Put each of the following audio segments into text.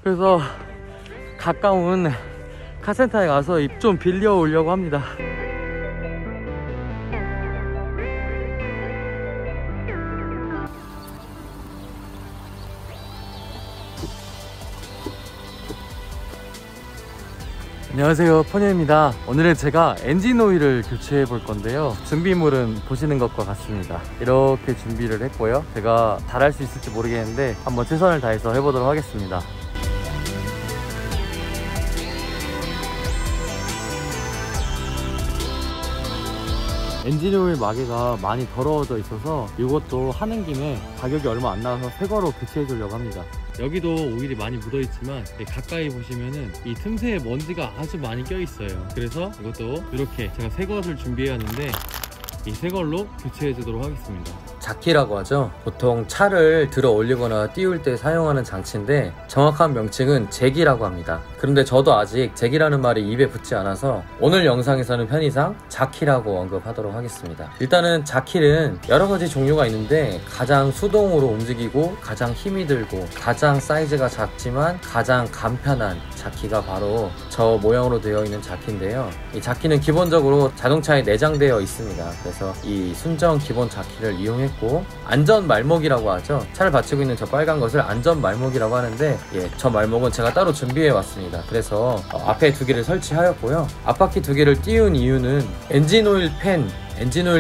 그래서 가까운 카센터에 가서 입 좀 빌려 오려고 합니다. 안녕하세요, 포녀입니다. 오늘은 제가 엔진 오일을 교체해 볼 건데요. 준비물은 보시는 것과 같습니다. 이렇게 준비를 했고요. 제가 잘할 수 있을지 모르겠는데 한번 최선을 다해서 해보도록 하겠습니다. 엔진 오일 마개가 많이 더러워져 있어서 이것도 하는 김에 가격이 얼마 안 나와서 새 거로 교체해 주려고 합니다. 여기도 오일이 많이 묻어 있지만 가까이 보시면은 이 틈새에 먼지가 아주 많이 껴 있어요. 그래서 이것도 이렇게 제가 새 것을 준비해왔는데 이 새 걸로 교체해 주도록 하겠습니다. 자키라고 하죠. 보통 차를 들어 올리거나 띄울 때 사용하는 장치인데 정확한 명칭은 잭이라고 합니다. 그런데 저도 아직 잭이라는 말이 입에 붙지 않아서 오늘 영상에서는 편의상 자키라고 언급하도록 하겠습니다. 일단은 자키는 여러가지 종류가 있는데 가장 수동으로 움직이고 가장 힘이 들고 가장 사이즈가 작지만 가장 간편한 자키가 바로 저 모양으로 되어 있는 자키인데요. 이 자키는 기본적으로 자동차에 내장되어 있습니다. 그래서 이 순정 기본 자키를 이용했고 안전 말목이라고 하죠. 차를 받치고 있는 저 빨간 것을 안전 말목이라고 하는데 저 말목은 제가 따로 준비해 왔습니다. 그래서 앞에 두 개를 설치하였고요. 앞바퀴 두 개를 띄운 이유는 엔진 오일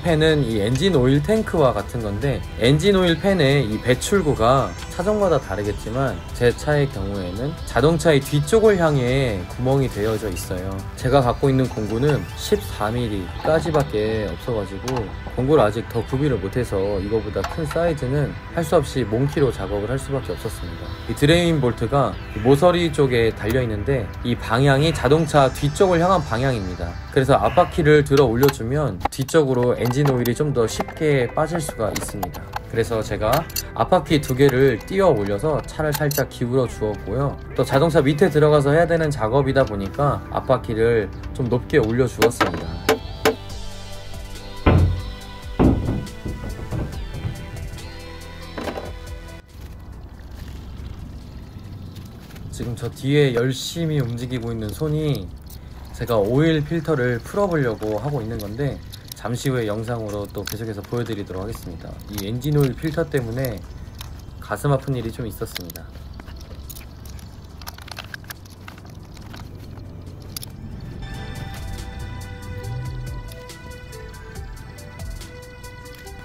팬은 이 엔진 오일 탱크와 같은 건데 엔진 오일 팬의 이 배출구가 차종마다 다르겠지만 제 차의 경우에는 자동차의 뒤쪽을 향해 구멍이 되어져 있어요. 제가 갖고 있는 공구는 14mm까지밖에 없어가지고 공구를 아직 더 구비를 못해서 이거보다 큰 사이즈는 할 수 없이 몽키로 작업을 할 수밖에 없었습니다. 이 드레인 볼트가 모서리 쪽에 달려있는데 이 방향이 자동차 뒤쪽을 향한 방향입니다. 그래서 앞바퀴를 들어 올려주면 뒤쪽으로 엔진 오일이 좀 더 쉽게 빠질 수가 있습니다. 그래서 제가 앞바퀴 두 개를 띄워 올려서 차를 살짝 기울여 주었고요. 또 자동차 밑에 들어가서 해야 되는 작업이다 보니까 앞바퀴를 좀 높게 올려 주었습니다. 지금 저 뒤에 열심히 움직이고 있는 손이 제가 오일 필터를 풀어보려고 하고 있는 건데 잠시 후에 영상으로 또 계속해서 보여드리도록 하겠습니다. 이 엔진 오일 필터 때문에 가슴 아픈 일이 좀 있었습니다.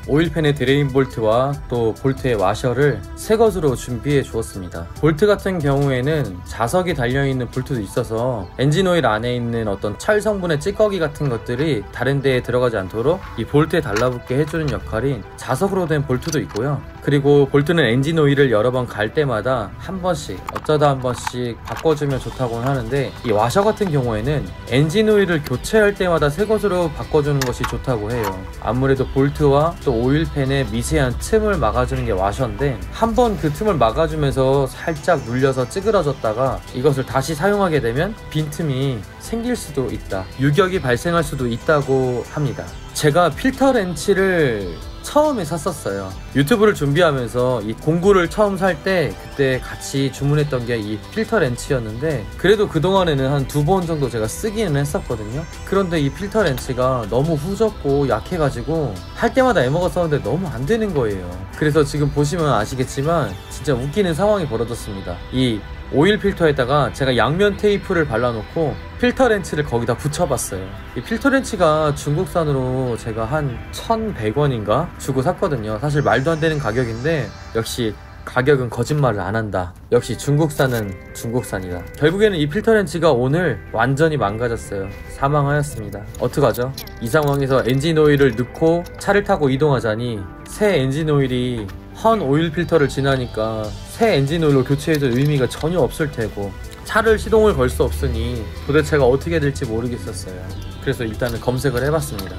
오일팬의 드레인 볼트와 또 볼트의 와셔를 새 것으로 준비해 주었습니다. 볼트 같은 경우에는 자석이 달려있는 볼트도 있어서 엔진 오일 안에 있는 어떤 철 성분의 찌꺼기 같은 것들이 다른 데에 들어가지 않도록 이 볼트에 달라붙게 해주는 역할인 자석으로 된 볼트도 있고요. 그리고 볼트는 엔진 오일을 여러 번 갈 때마다 한 번씩 어쩌다 한 번씩 바꿔주면 좋다고는 하는데 이 와셔 같은 경우에는 엔진 오일을 교체할 때마다 새 것으로 바꿔주는 것이 좋다고 해요. 아무래도 볼트와 또 오일팬의 미세한 틈을 막아주는 게 와셔인데 한 번 그 틈을 막아주면서 살짝 눌려서 찌그러졌다가 이것을 다시 사용하게 되면 빈틈이 생길 수도 있다, 유격이 발생할 수도 있다고 합니다. 제가 필터 렌치를 처음에 샀었어요. 유튜브를 준비하면서 이 공구를 처음 살 때 그때 같이 주문했던 게 이 필터 렌치였는데 그래도 그동안에는 한 2번 정도 제가 쓰기는 했었거든요. 그런데 이 필터 렌치가 너무 후졌고 약해가지고 할 때마다 애먹었었는데 너무 안 되는 거예요. 그래서 지금 보시면 아시겠지만 진짜 웃기는 상황이 벌어졌습니다. 이 오일 필터에다가 제가 양면 테이프를 발라놓고 필터 렌치를 거기다 붙여봤어요. 이 필터 렌치가 중국산으로 제가 한 1,100원인가 주고 샀거든요. 사실 말도 안 되는 가격인데 역시 가격은 거짓말을 안 한다. 역시 중국산은 중국산이다. 결국에는 이 필터 렌치가 오늘 완전히 망가졌어요. 사망하였습니다. 어떡하죠? 이 상황에서 엔진 오일을 넣고 차를 타고 이동하자니 새 엔진 오일이 헌 오일 필터를 지나니까 새 엔진 오일로 교체해줄 의미가 전혀 없을 테고 차를 시동을 걸 수 없으니 도대체가 어떻게 될지 모르겠었어요. 그래서 일단은 검색을 해봤습니다.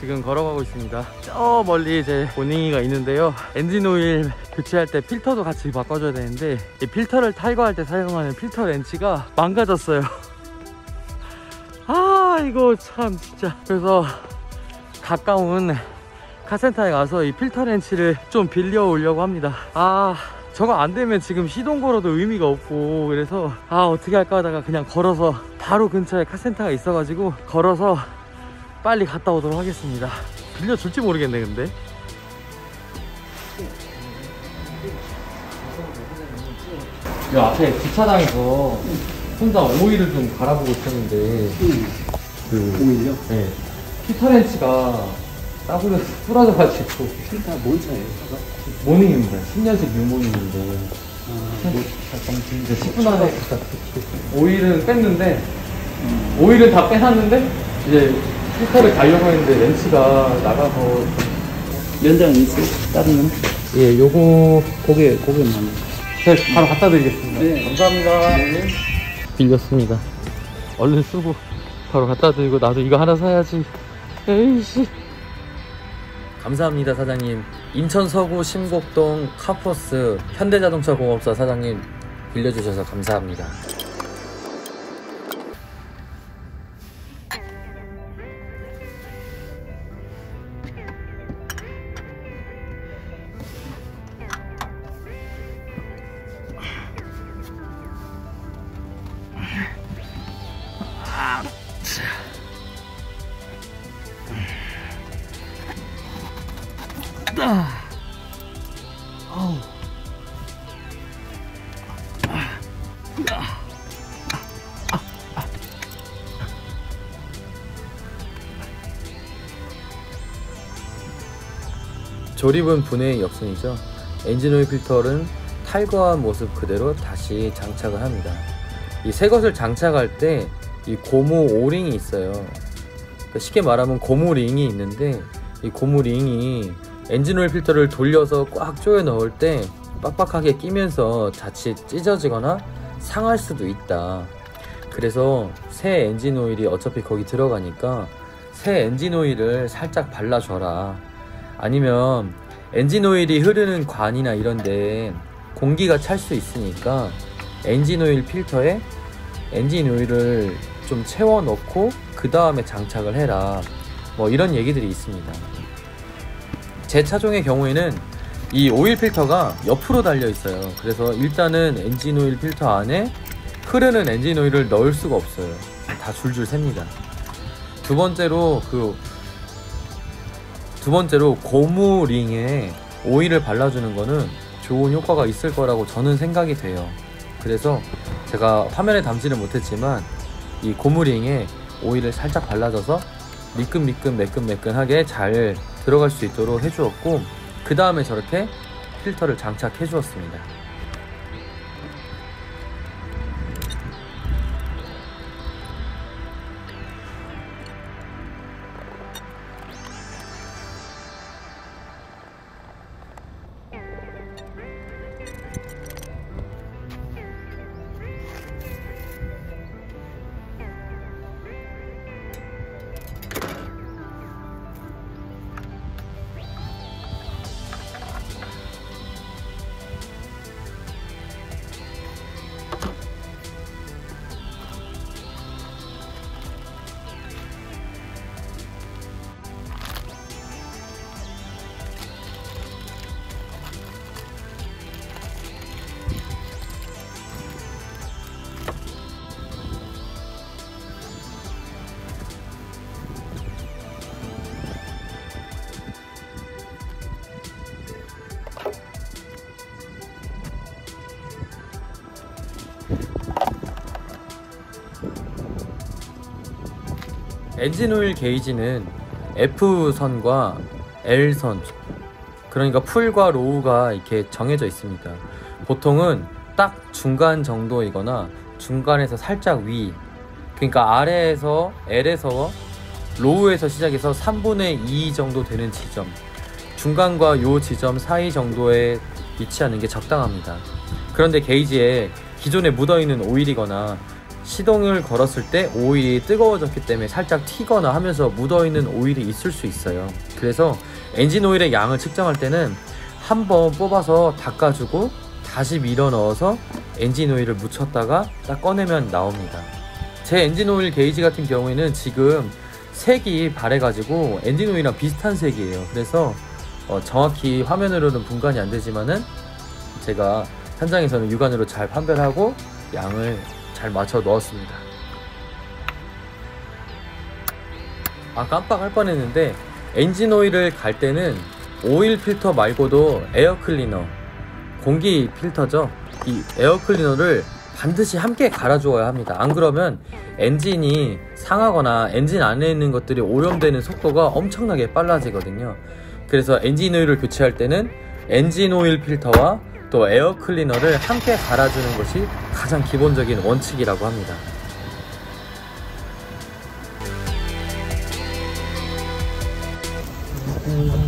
지금 걸어가고 있습니다. 저 멀리 이제 모닝이가 있는데요. 엔진 오일 교체할 때 필터도 같이 바꿔줘야 되는데 이 필터를 탈거할 때 사용하는 필터 렌치가 망가졌어요. 아 이거 참 진짜. 그래서 가까운 카센터에 가서 이 필터 렌치를 좀 빌려 오려고 합니다. 아 저거 안 되면 지금 시동 걸어도 의미가 없고, 그래서 어떻게 할까 하다가 그냥 걸어서, 바로 근처에 카센터가 있어가지고 걸어서 빨리 갔다 오도록 하겠습니다. 빌려줄지 모르겠네. 근데 이 앞에 주차장에서 혼자 오일을 좀 갈아보고 있었는데 오일요? 네, 피터렌치가 따구려서 부러져가지고. 필터 뭔 차예요? 모닝입니다. 10년식 뉴모닝인데 잠깐 지금 10분 안에 오일은 뺐는데 오일은 다 빼놨는데 이제 필터를 갈려고 했는데 렌치가 나가서. 면장은 있어요? 다른 건? 예, 요거 고개만. 제가 바로 갖다 드리겠습니다. 네. 감사합니다. 네. 빌렸습니다. 얼른 쓰고 바로 갖다 드리고 나도 이거 하나 사야지. 에이씨. 감사합니다 사장님. 인천 서구 심곡동 카포스 현대자동차 공업사 사장님 빌려주셔서 감사합니다. 조립은 분해의 역순이죠. 엔진오일 필터는 탈거한 모습 그대로 다시 장착을 합니다. 이 새 것을 장착할 때 이 고무 오링이 있어요. 그러니까 쉽게 말하면 고무 링이 있는데, 이 고무 링이 엔진오일 필터를 돌려서 꽉 조여 넣을 때 빡빡하게 끼면서 자칫 찢어지거나 상할 수도 있다. 그래서 새 엔진오일이 어차피 거기 들어가니까 새 엔진오일을 살짝 발라줘라. 아니면 엔진오일이 흐르는 관이나 이런데 공기가 찰 수 있으니까 엔진오일 필터에 엔진오일을 좀 채워 넣고 그 다음에 장착을 해라, 뭐 이런 얘기들이 있습니다. 제 차종의 경우에는 이 오일 필터가 옆으로 달려 있어요. 그래서 일단은 엔진오일 필터 안에 흐르는 엔진오일을 넣을 수가 없어요. 다 줄줄 셉니다. 두 번째로 고무링에 오일을 발라주는 거는 좋은 효과가 있을 거라고 저는 생각이 돼요. 그래서 제가 화면에 담지는 못했지만 이 고무링에 오일을 살짝 발라줘서 매끈매끈하게 잘 들어갈 수 있도록 해주었고, 그 다음에 저렇게 필터를 장착해 주었습니다. 엔진오일 게이지는 F선과 L선, 그러니까 풀과 로우가 이렇게 정해져 있습니다. 보통은 딱 중간 정도이거나 중간에서 살짝 위, 그러니까 아래에서 L에서 로우에서 시작해서 3분의 2 정도 되는 지점, 중간과 요 지점 사이 정도에 위치하는 게 적당합니다. 그런데 게이지에 기존에 묻어있는 오일이거나 시동을 걸었을 때 오일이 뜨거워졌기 때문에 살짝 튀거나 하면서 묻어있는 오일이 있을 수 있어요. 그래서 엔진 오일의 양을 측정할 때는 한번 뽑아서 닦아주고 다시 밀어 넣어서 엔진 오일을 묻혔다가 딱 꺼내면 나옵니다. 제 엔진 오일 게이지 같은 경우에는 지금 색이 바래가지고 엔진 오일이랑 비슷한 색이에요. 그래서 정확히 화면으로는 분간이 안 되지만은 제가 현장에서는 육안으로 잘 판별하고 양을 잘 맞춰 넣었습니다. 아, 깜빡할 뻔했는데 엔진 오일을 갈 때는 오일 필터 말고도 에어 클리너, 공기 필터죠. 이 에어 클리너를 반드시 함께 갈아주어야 합니다. 안 그러면 엔진이 상하거나 엔진 안에 있는 것들이 오염되는 속도가 엄청나게 빨라지거든요. 그래서 엔진 오일을 교체할 때는 엔진 오일 필터와 또 에어 클리너를 함께 갈아주는 것이 가장 기본적인 원칙이라고 합니다.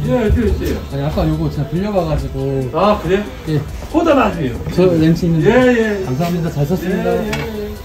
예, 어디 있어요? 아니, 아까 요거 제가 빌려가가지고. 아, 그래? 예. 보다 나중에요. 저 렌치 있는데. 예, 예. 감사합니다. 잘 썼습니다. 예, 예.